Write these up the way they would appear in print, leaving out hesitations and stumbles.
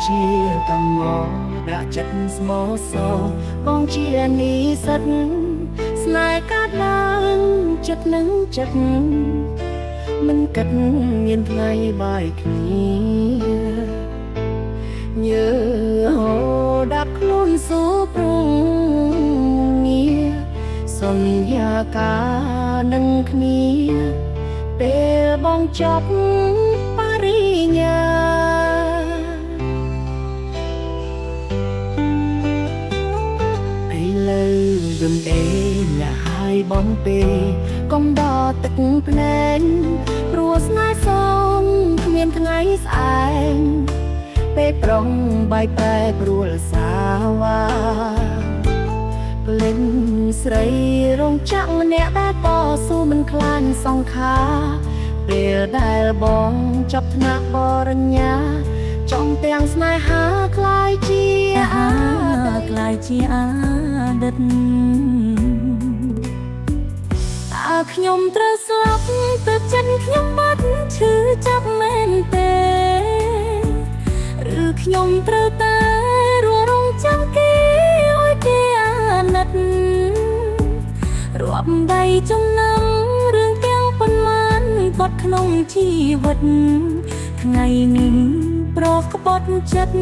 ជាកំងដាក់ចិត្តស្មោះសរបងជានិស្សិតស្នេហ៍កាត់ឡើងចិត្តនឹងចិត្តមិនគិតមានថ្ងៃបាយគ្នាញើហូដាក់ខ្លួនស៊ូព្រមងារសន្យាការនឹងគ្នាពេលបងចប់បរិញ្ញាឥឡូវយំដេញអ្នកហើយបងពេកុំដល់ទឹកភ្នែកព្រោះស្នេហ៍សូមគ្មានថ្ងៃស្អែកពេលប្រុងបាយប្រែព្រួលសាវ៉ាភ្លេងស្រីរងចាក់ម្នាក់ដែលតស៊ូមិនខ្លាចសង្ខារពេលដែលបងចាប់ថ្នាក់បរិញ្ញាចំទាំងស្នេហាคล้ายជាអតីតខ្ញុំត្រូវស្លាប់ទៅចិត្តខ្ញុំបាត់ឈឺចាប់មែនទេឬខ្ញុំត្រូវតែរងចាំគេឲ្យគេអាណិតរាប់ដៃចំណាំរឿងទាំងប៉ុន្មានបាត់ក្នុងជីវិតថ្ងៃនេះប្រកបត់ចិត្ត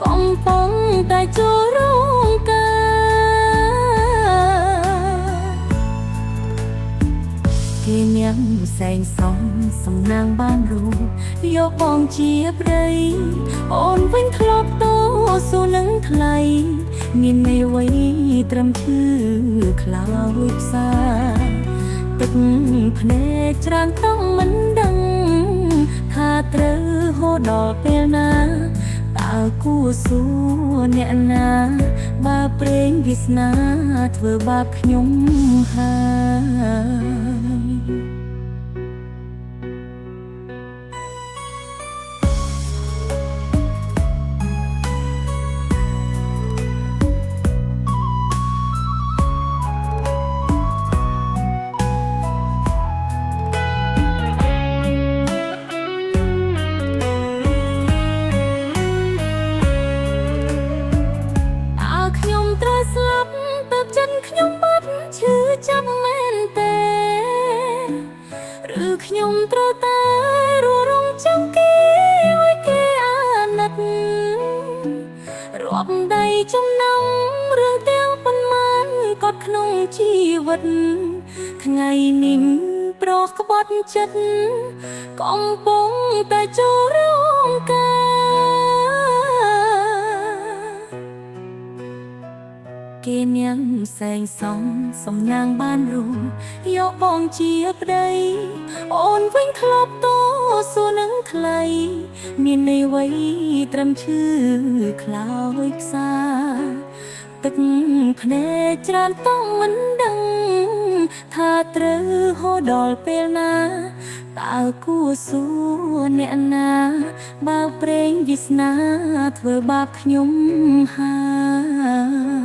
កំពុងតែចូលរងគេនាងសែងសំណាងបានរូបយកបងជាប្តីអូនវិញធ្លាប់តស៊ូនឹងថ្លៃមានមេវ័យត្រឹមឈឺខ្លោចផ្សាទឹកភ្នែកច្រើនต้องមិនដឹងថាត្រូវហូរដល់ពេលណាតើគួរសួរអ្នកណាបើព្រេងវាសនាធ្វើបាបខ្ញុំហើយខ្ញុំបាត់ឈឺចាប់មែនទេឬខ្ញុំត្រូវតែរងចាំគេឲ្យគេអាណិតរាប់ដៃចំណាំរឿងទាំងប៉ុន្មានក៏ក្នុងជីវិតថ្ងៃនេះប្រកបត់ចិត្តកំពុងតែចូលរងគេនាងសែងសំណាងបានរូបយកបងជាប្តីអូនវិញធ្លាប់តស៊ូនឹងថ្លៃមានន័យអ្វីត្រឹមឈឺខ្លោចផ្សាទឹកភ្នែកច្រើនต้องមិនដឹងថាត្រូវហូរដល់ពេលណាតើគួរសួរអ្នកណាបើព្រេងវាសនាធ្វើបាបខ្ញុំហើយ